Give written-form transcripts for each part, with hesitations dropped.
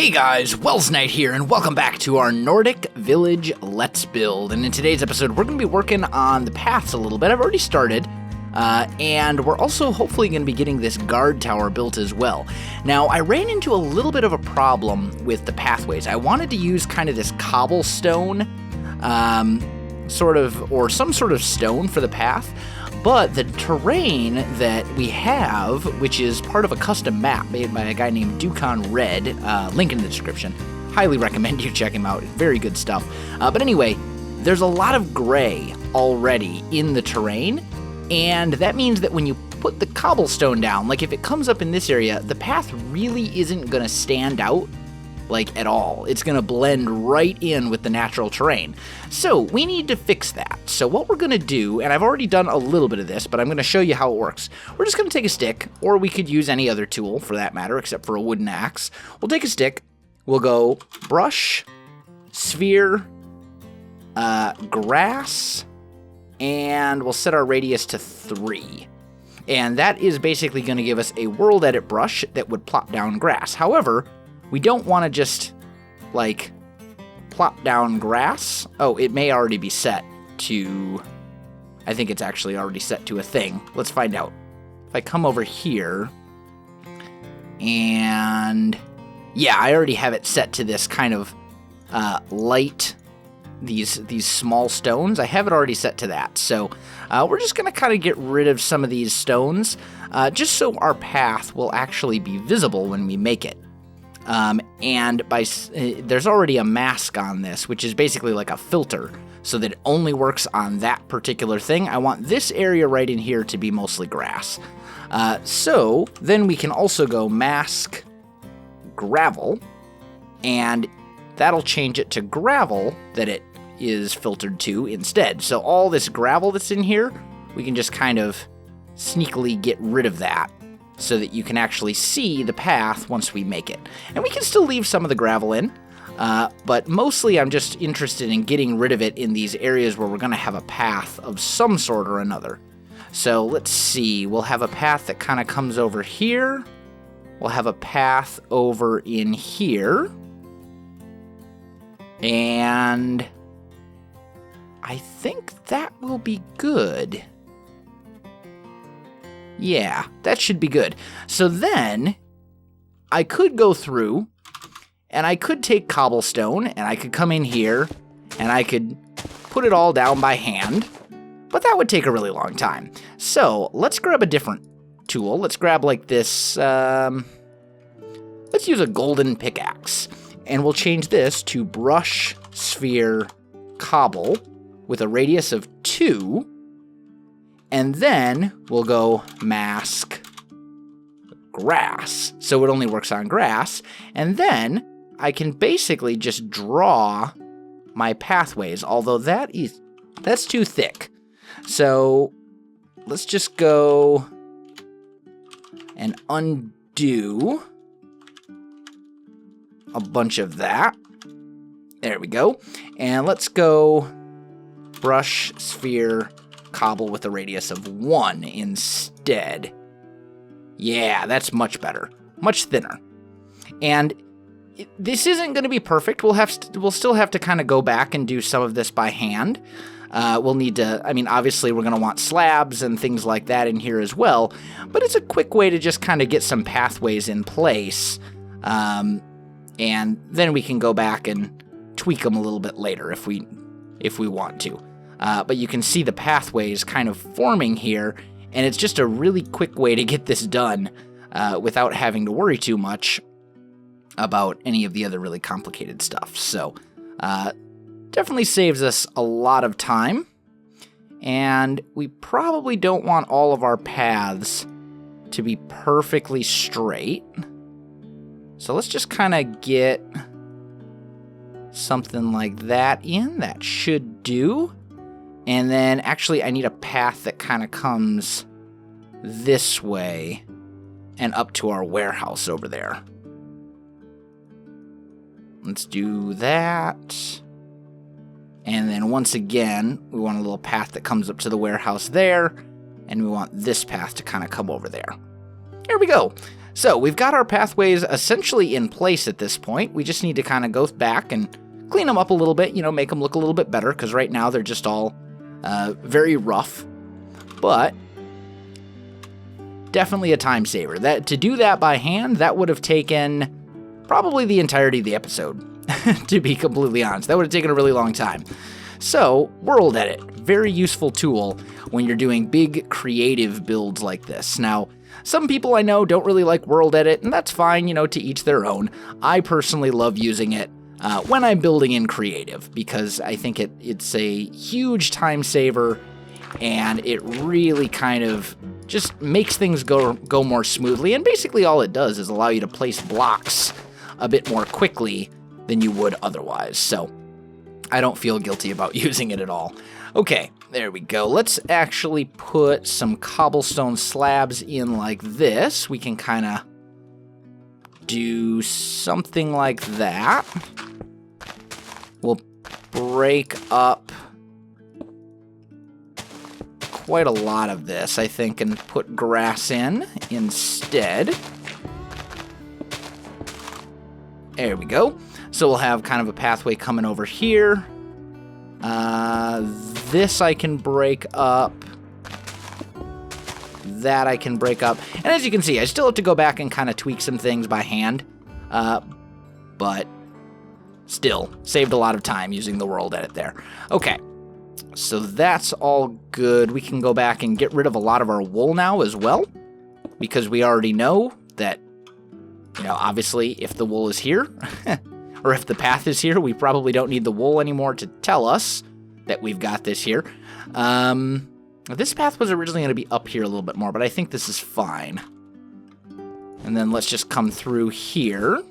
Hey guys, Welsknight here, and welcome back to our Nordic Village Let's Build. And in today's episode, we're going to be working on the paths a little bit. I've already started, and we're also hopefully going to be getting this guard tower built as well. Now, I ran into a little bit of a problem with the pathways. I wanted to use kind of this cobblestone, or some sort of stone for the path, but the terrain that we have, which is part of a custom map made by a guy named Ducon Red, link in the description. Highly recommend you check him out. Very good stuff. But anyway, there's a lot of gray already in the terrain, and that means that when you put the cobblestone down, like if it comes up in this area, the path really isn't going to stand out like at all. It's going to blend right in with the natural terrain. So we need to fix that. So what we're going to do, and I've already done a little bit of this, but I'm going to show you how it works. We're just going to take a stick, or we could use any other tool for that matter, except for a wooden axe. We'll take a stick, we'll go brush, sphere, grass, and we'll set our radius to 3. And that is basically going to give us a world edit brush that would plop down grass. However, we don't want to just, like, plop down grass. Oh, it may already be set to... I think it's actually already set to a thing. Let's find out. If I come over here, and... yeah, I already have it set to this kind of light, these small stones. I have it already set to that. So we're just going to kind of get rid of some of these stones, just so our path will actually be visible when we make it. And there's already a mask on this, which is basically like a filter, so that it only works on that particular thing. I want this area right in here to be mostly grass. So then we can also go mask gravel, and that'll change it to gravel that it is filtered to instead. So all this gravel that's in here, we can just kind of sneakily get rid of that, so that you can actually see the path once we make it. And we can still leave some of the gravel in, but mostly I'm just interested in getting rid of it in these areas where we're going to have a path of some sort or another. So let's see, we'll have a path that kind of comes over here. We'll have a path over in here. And I think that will be good. Yeah, that should be good. So then, I could go through, and I could take cobblestone, and I could come in here, and I could put it all down by hand, but that would take a really long time. So, let's grab a different tool. Let's grab like this, let's use a golden pickaxe, and we'll change this to brush, sphere, cobble, with a radius of 2, and then we'll go mask grass, so it only works on grass, and then I can basically just draw my pathways, although that's too thick. So let's just go and undo a bunch of that. There we go. And let's go brush, sphere, cobble with a radius of 1 instead. Yeah, that's much better. Much thinner. And this isn't going to be perfect. We'll still have to kind of go back and do some of this by hand. We'll need to, obviously we're going to want slabs and things like that in here as well, but it's a quick way to just kind of get some pathways in place, and then we can go back and tweak them a little bit later if we want to. But you can see the pathways kind of forming here, and it's just a really quick way to get this done without having to worry too much about any of the other really complicated stuff. So definitely saves us a lot of time, and we probably don't want all of our paths to be perfectly straight. So let's just kind of get something like that in. That should do. And then, actually, I need a path that kind of comes this way and up to our warehouse over there. Let's do that. And then, once again, we want a little path that comes up to the warehouse there, and we want this path to kind of come over there. There we go. So we've got our pathways essentially in place at this point. We just need to kind of go back and clean them up a little bit, make them look a little bit better, because right now they're just all very rough. But definitely a time saver. To do that by hand, that would have taken probably the entirety of the episode, to be completely honest. That would have taken a really long time. So, World Edit, very useful tool when you're doing big creative builds like this. Now, some people I know don't really like World Edit, and that's fine, to each their own. I personally love using it when I'm building in creative, because I think it's a huge time saver, and it really kind of just makes things go more smoothly. And basically all it does is allow you to place blocks a bit more quickly than you would otherwise. So I don't feel guilty about using it at all. Okay, there we go. Let's actually put some cobblestone slabs in like this. We can kind of do something like that. We'll break up quite a lot of this, I think, and put grass in instead. There we go. So we'll have kind of a pathway coming over here. This I can break up. That I can break up. And as you can see, I still have to go back and kind of tweak some things by hand. But still, saved a lot of time using the World Edit there. Okay. So that's all good. We can go back and get rid of a lot of our wool now as well, because we already know that, obviously if the wool is here, or if the path is here, we probably don't need the wool anymore to tell us that we've got this here. This path was originally going to be up here a little bit more, but I think this is fine. And then let's just come through here.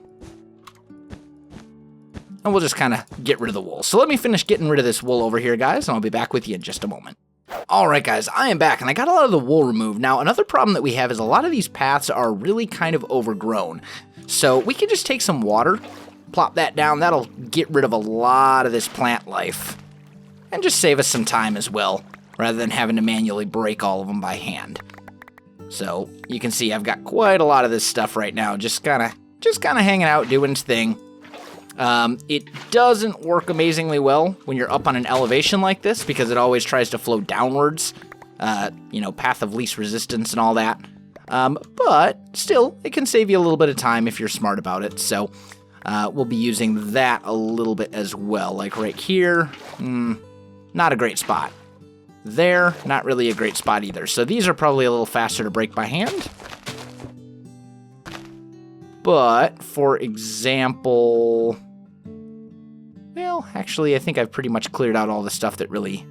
And we'll just kind of get rid of the wool. So let me finish getting rid of this wool over here, guys, and I'll be back with you in just a moment. Alright, guys, I am back, and I got a lot of the wool removed. Now, another problem that we have is a lot of these paths are really kind of overgrown. So we can just take some water, plop that down. That'll get rid of a lot of this plant life. And just save us some time as well, rather than having to manually break all of them by hand. So you can see I've got quite a lot of this stuff right now, just kind of hanging out, doing its thing. It doesn't work amazingly well when you're up on an elevation like this, because it always tries to flow downwards, path of least resistance and all that. But still, it can save you a little bit of time if you're smart about it. So we'll be using that a little bit as well. Like right here, not a great spot. There, not really a great spot either. So these are probably a little faster to break by hand. But, for example, well, actually, I think I've pretty much cleared out all the stuff that really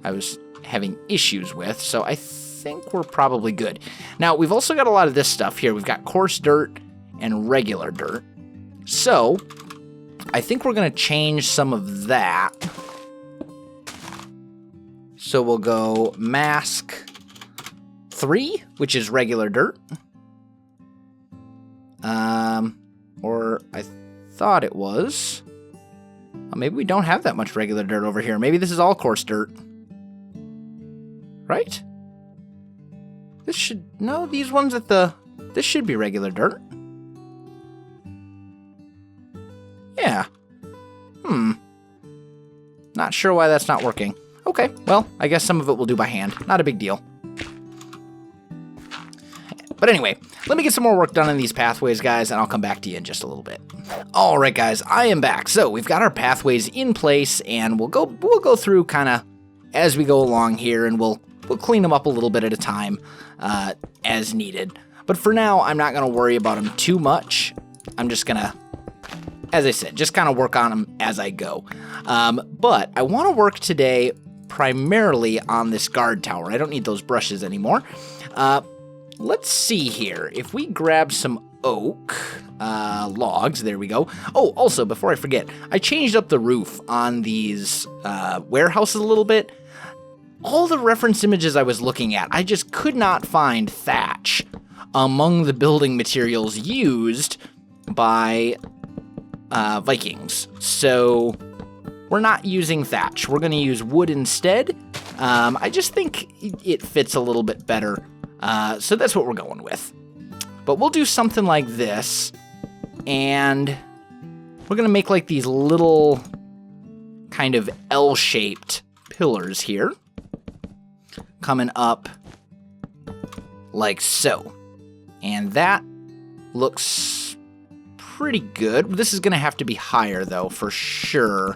I was having issues with, so I think we're probably good. Now, we've also got a lot of this stuff here. We've got coarse dirt and regular dirt. So, I think we're going to change some of that. So we'll go mask 3, which is regular dirt. Or I thought it was. Oh, maybe we don't have that much regular dirt over here. Maybe this is all coarse dirt. Right? These ones this should be regular dirt. Yeah. Not sure why that's not working. Okay, well, I guess some of it we'll do by hand. Not a big deal. But anyway, let me get some more work done on these pathways, guys, and I'll come back to you in just a little bit. Alright, guys, I am back. So, we've got our pathways in place, and we'll go through kind of as we go along here, and we'll clean them up a little bit at a time as needed. But for now, I'm not going to worry about them too much. I'm just going to, as I said, just kind of work on them as I go. But I want to work today primarily on this guard tower. I don't need those brushes anymore. Let's see here. If we grab some oak logs, there we go. Oh, also, before I forget, I changed up the roof on these warehouses a little bit. All the reference images I was looking at, I just could not find thatch among the building materials used by Vikings. So we're not using thatch. We're going to use wood instead. I just think it fits a little bit better. So that's what we're going with. But we'll do something like this, and we're going to make like these little kind of L-shaped pillars here, coming up like so. And that looks pretty good. This is going to have to be higher, though, for sure.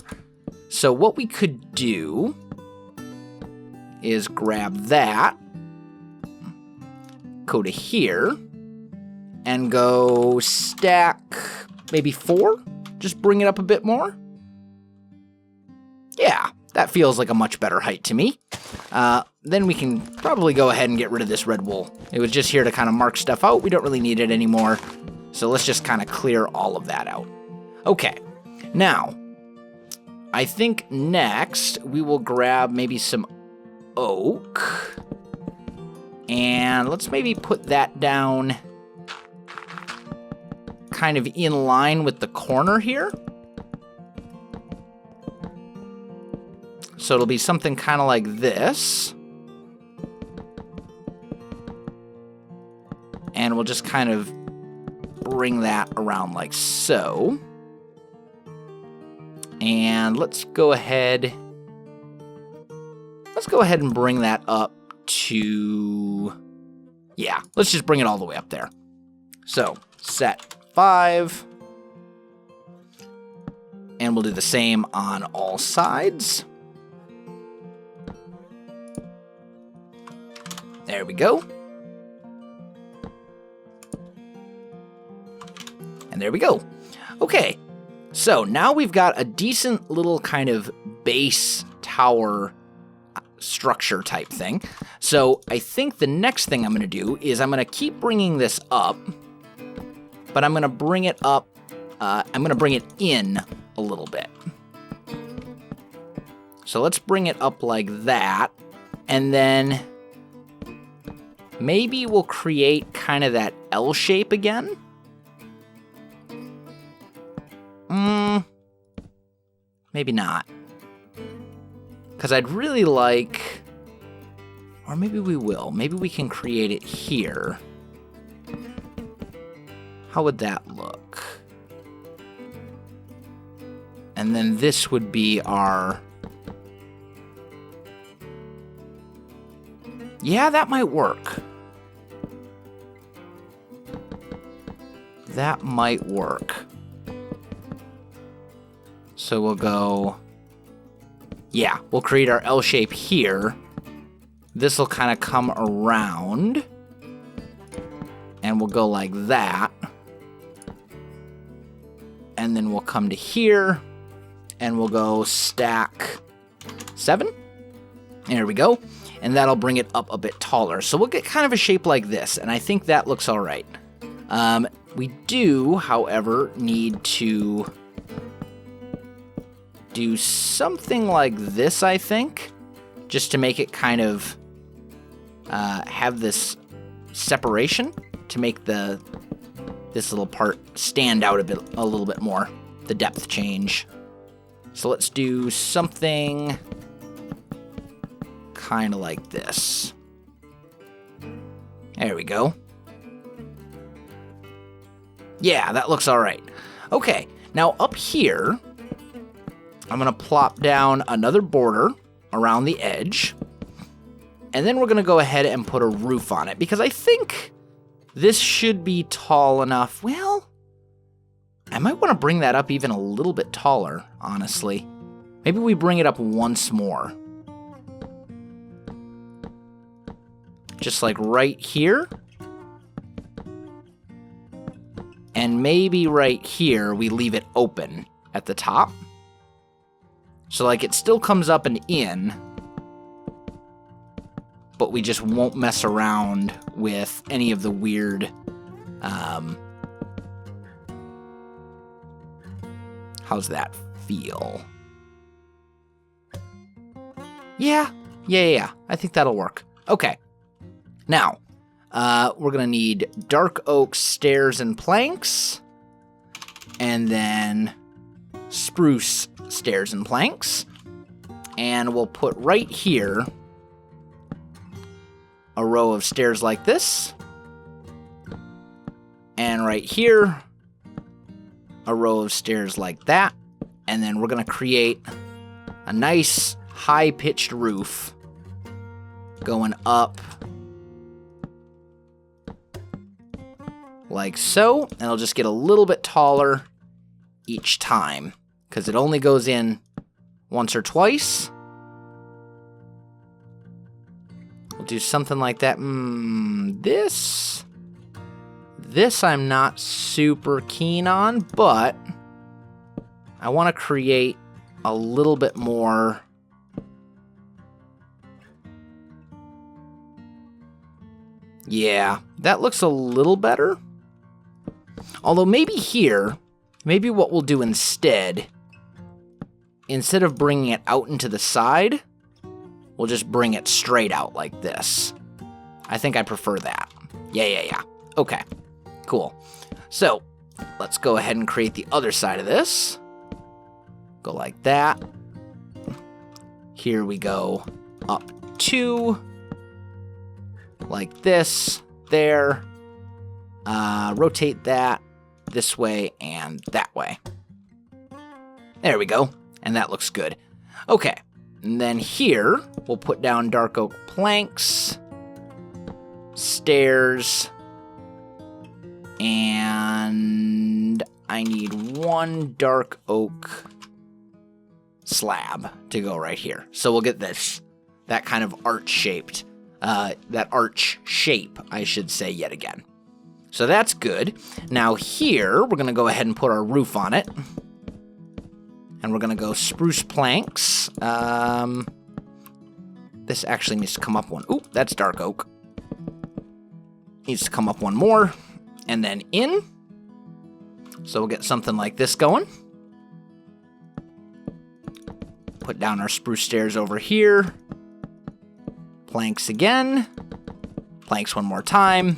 So what we could do is grab that, go to here, and go stack maybe 4. Just bring it up a bit more. Yeah, that feels like a much better height to me. Then we can probably go ahead and get rid of this red wool. It was just here to kind of mark stuff out. We don't really need it anymore. So let's just kind of clear all of that out. Okay, now, I think next we will grab maybe some oak. And let's maybe put that down kind of in line with the corner here. So it'll be something kind of like this. And we'll just kind of bring that around like so. And let's go ahead and bring that up to, yeah, let's just bring it all the way up there. So set 5. And we'll do the same on all sides. There we go. And there we go. Okay, so now we've got a decent little kind of base tower structure type thing. So I think the next thing I'm going to do is I'm going to keep bringing this up, but I'm going to bring it up, I'm going to bring it in a little bit. So let's bring it up like that, and then maybe we'll create kind of that L shape again. Maybe not. Because I'd really like, or maybe we will. Maybe we can create it here. How would that look? And then this would be our, yeah, that might work. That might work. So we'll go, yeah, we'll create our L shape here. This will kind of come around. And we'll go like that. And then we'll come to here. And we'll go stack 7. There we go. And that'll bring it up a bit taller. So we'll get kind of a shape like this. And I think that looks all right. We do, however, need to do something like this, I think, just to make it kind of have this separation to make this little part stand out a little bit more, the depth change. So let's do something kind of like this. There we go. Yeah, that looks all right. Okay, now up here, I'm going to plop down another border around the edge. And then we're going to go ahead and put a roof on it, because I think this should be tall enough. Well, I might want to bring that up even a little bit taller, honestly. Maybe we bring it up once more. Just like right here. And maybe right here we leave it open at the top. So like it still comes up and in, but we just won't mess around with any of the weird, how's that feel? Yeah. I think that'll work. Okay. Now, we're going to need dark oak stairs and planks, and then spruce stairs and planks. And we'll put right here a row of stairs like this. And right here, a row of stairs like that. And then we're going to create a nice high-pitched roof going up like so. And it'll just get a little bit taller each time because it only goes in once or twice. We'll do something like that. This I'm not super keen on, but I want to create a little bit more. Yeah, that looks a little better. Although maybe here, maybe what we'll do instead of bringing it out into the side, we'll just bring it straight out like this. I think I prefer that. Yeah. Okay, cool. So let's go ahead and create the other side of this. Go like that. Here we go up 2. Like this, there. Rotate that this way and that way. There we go. And that looks good. Okay. And then here, we'll put down dark oak planks, stairs, and I need 1 dark oak slab to go right here. So we'll get that kind of arch-shaped. That arch shape, I should say, yet again. So that's good. Now here, we're going to go ahead and put our roof on it. And we're going to go spruce planks. This actually needs to come up one. Oop, that's dark oak. Needs to come up one more. And then in. So we'll get something like this going. Put down our spruce stairs over here. Planks again, planks one more time,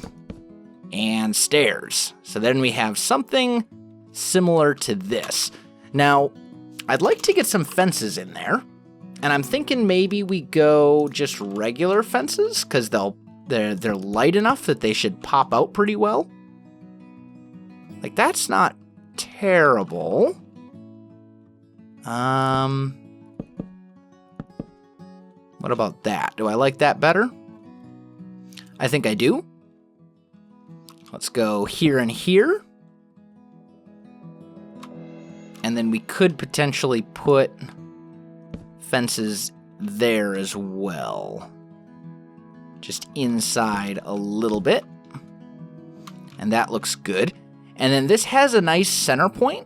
and stairs. So then we have something similar to this. Now, I'd like to get some fences in there, and I'm thinking maybe we go just regular fences, because they're light enough that they should pop out pretty well. Like, that's not terrible. What about that? Do I like that better? I think I do. Let's go here and here. And then we could potentially put fences there as well. Just inside a little bit. And that looks good. And then this has a nice center point.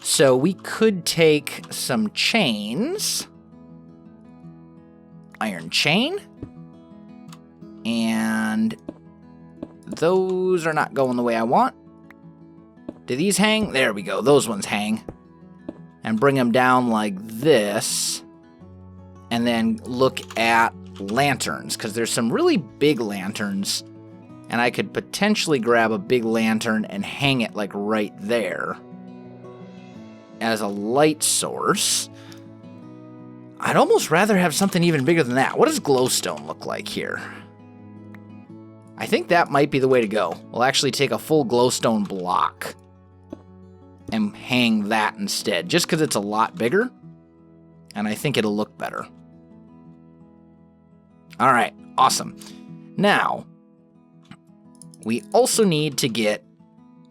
So we could take some chains. Iron chain. And those are not going the way I want. Do these hang? There we go. Those ones hang. And bring them down like this. And then look at lanterns, because there's some really big lanterns. And I could potentially grab a big lantern and hang it like right there as a light source. I'd almost rather have something even bigger than that. What does glowstone look like here? I think that might be the way to go. We'll actually take a full glowstone block and hang that instead, just because it's a lot bigger, and I think it'll look better. All right, awesome. Now, we also need to get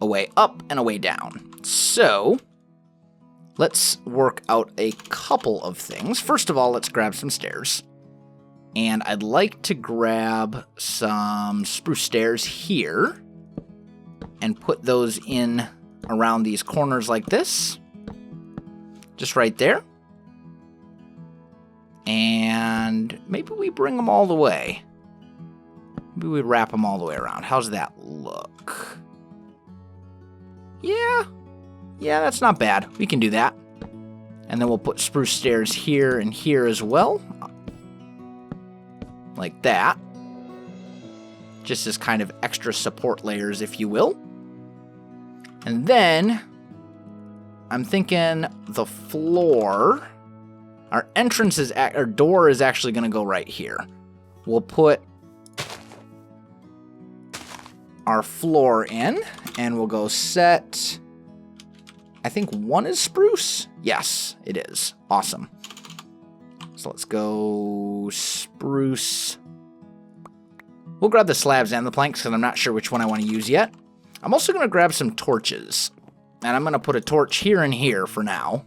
a way up and a way down. So let's work out a couple of things. First of all, let's grab some stairs. And I'd like to grab some spruce stairs here and put those in around these corners like this. Just right there. And maybe we bring them all the way. Maybe we wrap them all the way around. How's that look? Yeah, that's not bad. We can do that. And then we'll put spruce stairs here and here as well. Like that. Just as kind of extra support layers, if you will. And then I'm thinking the floor, our entrance is, our door is actually going to go right here. We'll put our floor in, and we'll go set, I think 1 is spruce? Yes, it is. Awesome. So let's go spruce. We'll grab the slabs and the planks because I'm not sure which one I want to use yet. I'm also going to grab some torches. And I'm going to put a torch here and here for now.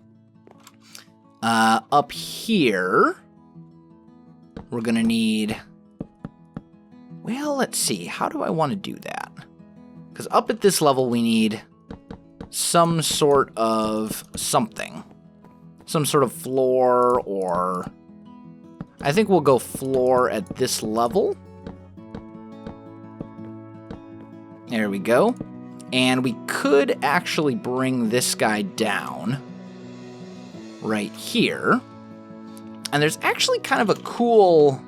Up here, we're going to need... Well, let's see. How do I want to do that? Because up at this level, we need some sort of something. Some sort of floor or... I think we'll go floor at this level. There we go. And we could actually bring this guy down right here. And there's actually kind of a cool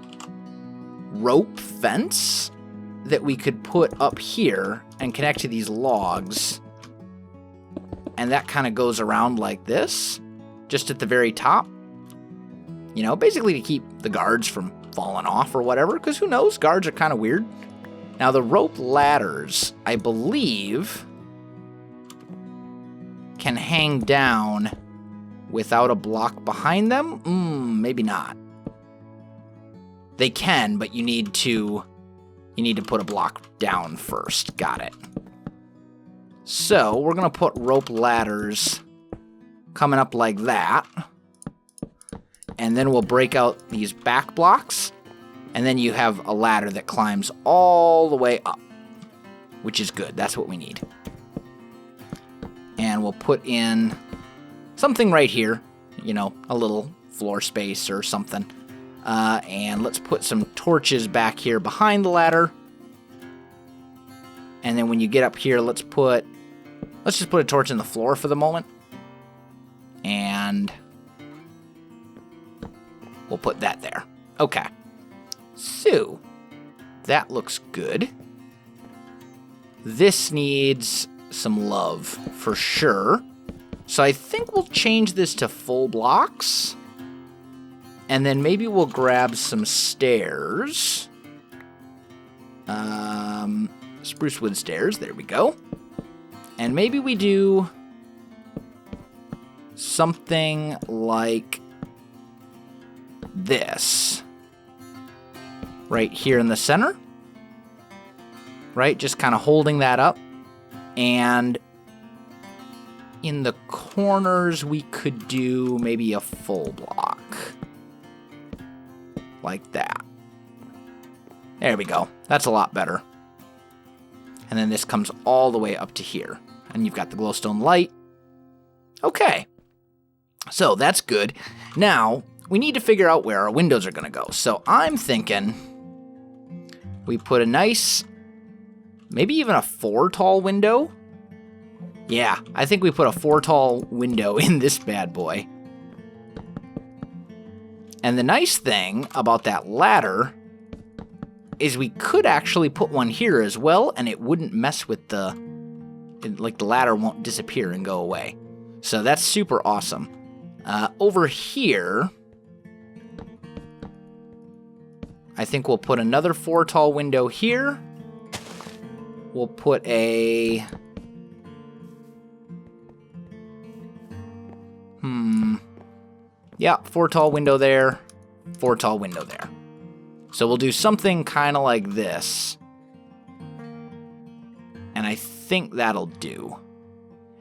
rope fence that we could put up here and connect to these logs. And that kind of goes around like this, just at the very top. You know, basically to keep the guards from falling off or whatever, because who knows, guards are kind of weird. Now, the rope ladders, I believe, can hang down without a block behind them. Maybe not. They can, but you need to put a block down first. Got it. So, we're going to put rope ladders coming up like that. And then we'll break out these back blocks. And then you have a ladder that climbs all the way up, which is good. That's what we need. And we'll put in something right here, you know, a little floor space or something. And let's put some torches back here behind the ladder. And then when you get up here, let's just put a torch in the floor for the moment. And we'll put that there. Okay. So, that looks good. This needs some love, for sure. So I think we'll change this to full blocks. And then maybe we'll grab some stairs. Spruce wood stairs, there we go. And maybe we do something like this. Right here in the center. Right, just kind of holding that up. And in the corners, we could do maybe a full block. Like that. There we go. That's a lot better. And then this comes all the way up to here. And you've got the glowstone light. Okay. So that's good. Now, we need to figure out where our windows are going to go. So I'm thinking we put a nice, maybe even a 4 tall window. Yeah, I think we put a 4 tall window in this bad boy. And the nice thing about that ladder is we could actually put one here as well, and it wouldn't mess with the ladder won't disappear and go away. So that's super awesome. Over here, I think we'll put another 4 tall window here. We'll put a... Yeah, 4 tall window there, 4 tall window there. So we'll do something kind of like this. And I think that'll do.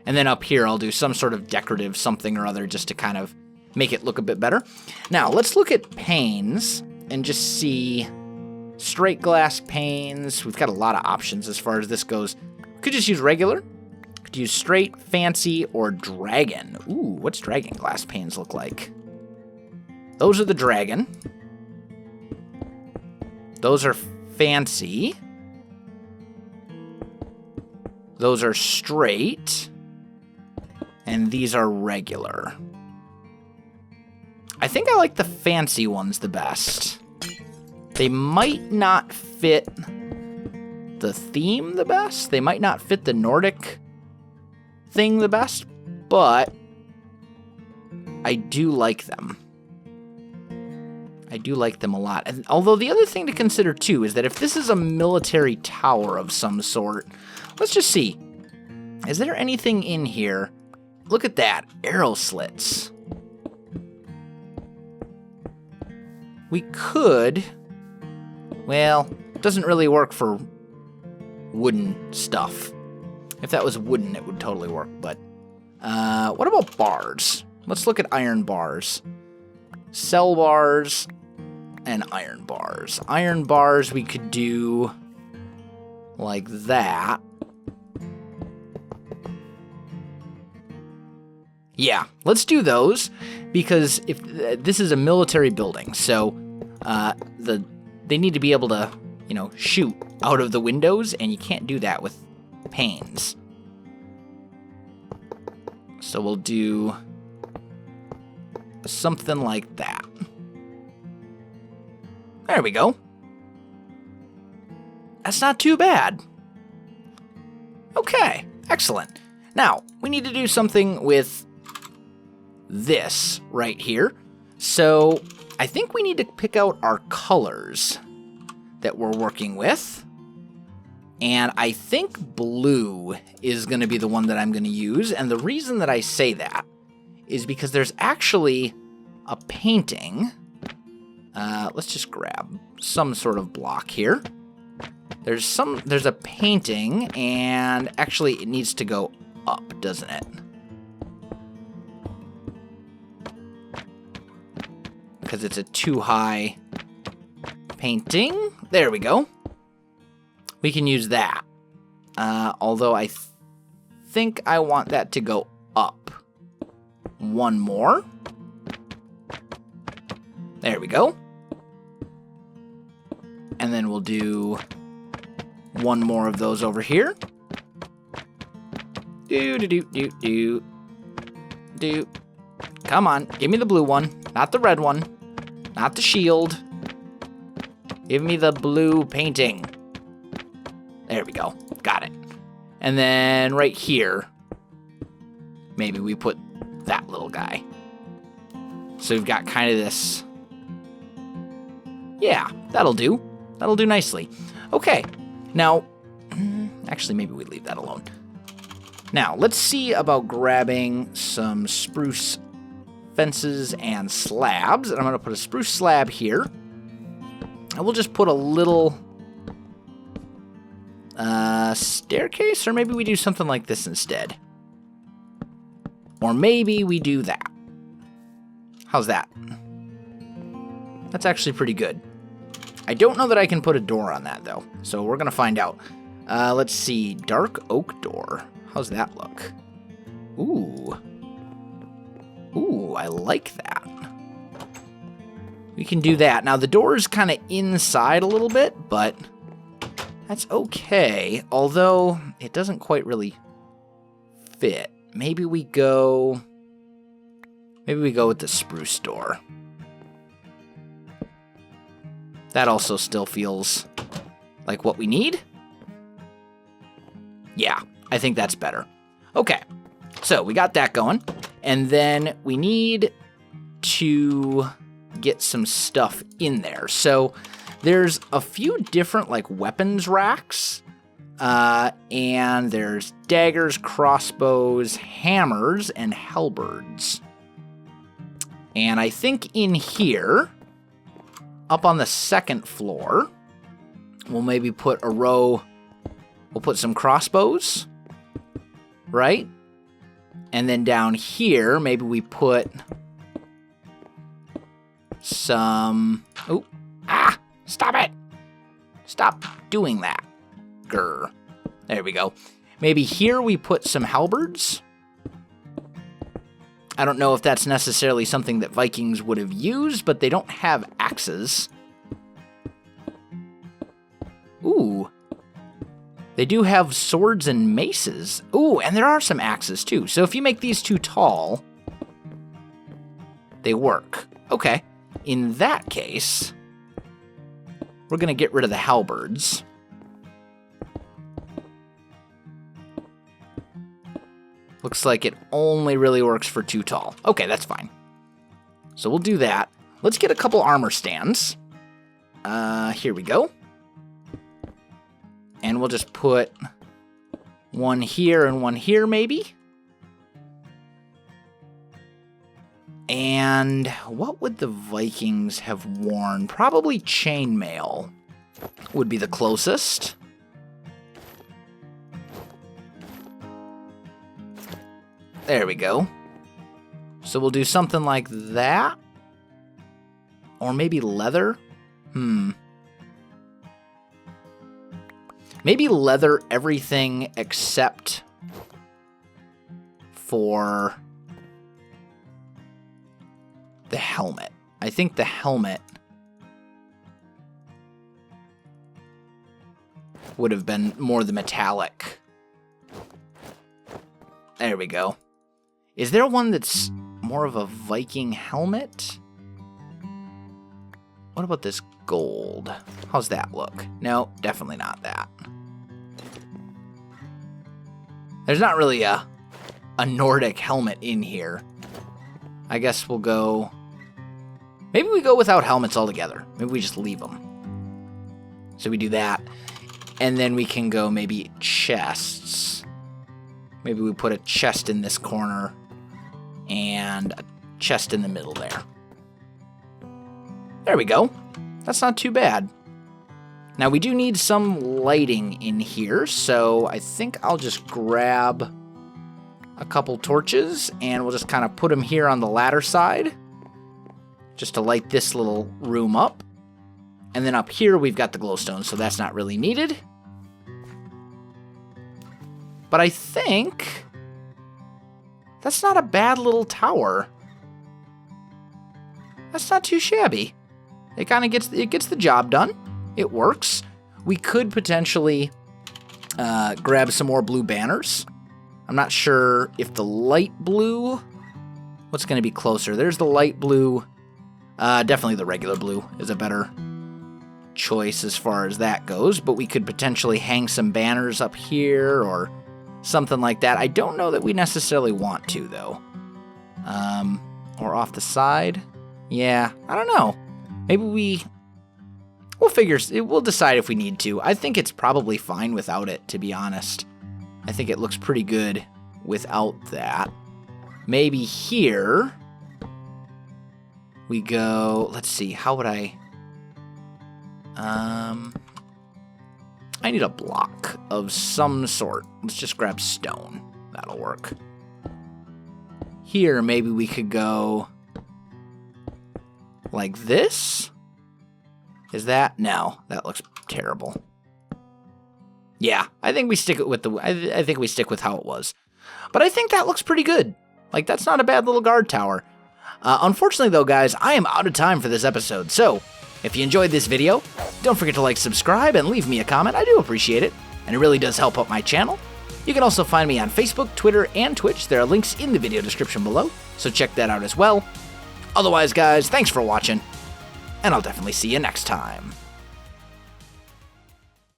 And then up here, I'll do some sort of decorative something or other just to kind of make it look a bit better. Now, let's look at panes and just see straight glass panes. We've got a lot of options as far as this goes. We could just use regular. Could use straight, fancy, or dragon. Ooh, what's dragon glass panes look like? Those are the dragon. Those are fancy. Those are straight. And these are regular. I think I like the fancy ones the best. They might not fit the theme the best. They might not fit the Nordic thing the best, but I do like them. I do like them a lot. And although the other thing to consider too is that if this is a military tower of some sort, let's just see. Is there anything in here? Look at that, arrow slits. We could, well, it doesn't really work for wooden stuff. If that was wooden, it would totally work, but what about bars? Let's look at iron bars. Cell bars and iron bars. Iron bars we could do like that. Yeah, let's do those, because if this is a military building, so they need to be able to, you know, shoot out of the windows, and you can't do that with panes. So we'll do something like that. There we go. That's not too bad. Okay, excellent. Now, we need to do something with this right here. So I think we need to pick out our colors that we're working with. And I think blue is going to be the one that I'm going to use. And the reason that I say that is because there's actually a painting. Let's just grab some sort of block here. There's a painting, and actually it needs to go up, doesn't it? Because it's a too high painting. There we go. We can use that. Although I think I want that to go up. One more. There we go. And then we'll do one more of those over here. Do. Come on, give me the blue one, not the red one, not the shield. Give me the blue painting. There we go, got it. And then right here, maybe we put that little guy. So we've got kind of this. Yeah, that'll do. That'll do nicely. Okay, now, actually maybe we leave that alone. Now, let's see about grabbing some spruce fences and slabs. And I'm going to put a spruce slab here. And we'll just put a little staircase, or maybe we do something like this instead. Or maybe we do that. How's that? That's actually pretty good. I don't know that I can put a door on that, though. So we're going to find out. Let's see. Dark oak door. How's that look? Ooh. Ooh, I like that. We can do that. Now, the door is kind of inside a little bit, but that's okay. Although, it doesn't quite really fit. Maybe we go with the spruce door. That also still feels like what we need. Yeah, I think that's better. Okay, so we got that going. And then we need to get some stuff in there. So there's a few different like weapons racks. And there's daggers, crossbows, hammers, and halberds. And I think in here, up on the second floor, we'll maybe put a row. We'll put some crossbows, right? And then down here, maybe we put some... Oh, stop it. Stop doing that. Grr. There we go. Maybe here we put some halberds. I don't know if that's necessarily something that Vikings would have used, but they don't have axes. Ooh. They do have swords and maces. Ooh, and there are some axes too. So if you make these too tall, they work. Okay. In that case, we're going to get rid of the halberds. Looks like it only really works for too tall. Okay, that's fine. So we'll do that. let's get a couple armor stands. Here we go. And we'll just put one here and one here, maybe. And what would the Vikings have worn? Probably chainmail would be the closest. There we go. So we'll do something like that. Or maybe leather? Maybe leather everything except for the helmet. I think the helmet would have been more the metallic. There we go. Is there one that's more of a Viking helmet? What about this gold? How's that look? No, definitely not that. There's not really a Nordic helmet in here. I guess we'll go... Maybe we go without helmets altogether. Maybe we just leave them. So we do that. And then we can go maybe chests. Maybe we put a chest in this corner and a chest in the middle there. There we go. That's not too bad. Now we do need some lighting in here, so I think I'll just grab a couple torches and we'll just kind of put them here on the ladder side just to light this little room up. And then up here we've got the glowstone, so that's not really needed. But I think that's not a bad little tower. That's not too shabby. It kind of gets the job done. It works. We could potentially grab some more blue banners. I'm not sure if the light blue... What's going to be closer? There's the light blue. Definitely the regular blue is a better choice as far as that goes. But we could potentially hang some banners up here or something like that. I don't know that we necessarily want to, though. Or off the side. Yeah, I don't know. Maybe we'll decide if we need to. I think it's probably fine without it, to be honest. I think it looks pretty good without that. Maybe here we go, let's see, how would I need a block of some sort. Let's just grab stone. That'll work. Here, maybe we could go like this. Is that? No, that looks terrible. Yeah, I think we stick it with I think we stick with how it was. But I think that looks pretty good. Like, that's not a bad little guard tower. Unfortunately, though, guys, I am out of time for this episode. So, if you enjoyed this video, don't forget to like, subscribe, and leave me a comment. I do appreciate it, and it really does help out my channel. You can also find me on Facebook, Twitter, and Twitch. There are links in the video description below, so check that out as well. Otherwise, guys, thanks for watching, and I'll definitely see you next time.